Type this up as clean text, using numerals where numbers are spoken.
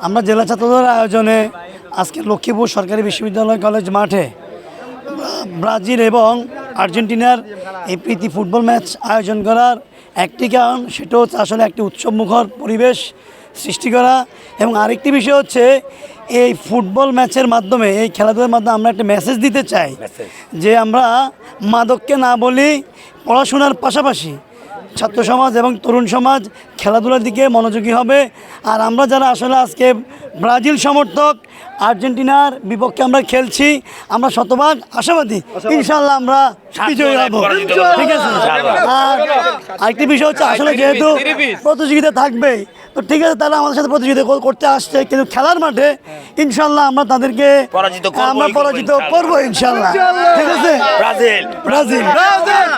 আমরা জেলা ছাত্রদলের আয়োজনে আজকে লক্ষ্মীপুর সরকারি বিশ্ববিদ্যালয় কলেজ মাঠে ব্রাজিল এবং আর্জেন্টিনার এই প্রীতি ফুটবল ম্যাচ আয়োজন করার একটি কারণ সেটা হচ্ছে আসলে একটি উৎসবমুখর পরিবেশ সৃষ্টি করা, এবং আরেকটি বিষয় হচ্ছে এই ফুটবল ম্যাচের মাধ্যমে, এই খেলাধুলার মাধ্যমে আমরা একটা মেসেজ দিতে চাই যে আমরা মাদককে না বলি, পড়াশোনার পাশাপাশি ছাত্র সমাজ এবং তরুণ সমাজ খেলাধুলার দিকে মনোযোগী হবে। আর আমরা যারা আসলে আজকে ব্রাজিল সমর্থক, আর্জেন্টিনার বিপক্ষে আমরা খেলছি, আমরা শতভাগ আশাবাদী ইনশাল্লাহ আমরা বিজয়ী হব, ঠিক আছে। আর আরেকটি বিষয় হচ্ছে আসলে যেহেতু প্রতিযোগিতা থাকবে, তো ঠিক আছে, তারা আমাদের সাথে প্রতিযোগিতা করতে আসছে, কিন্তু খেলার মাঠে ইনশাল্লাহ আমরা তাদেরকে পরাজিত করবো ইনশাল্লাহ, ঠিক আছে। Brazil Brazil Brazil.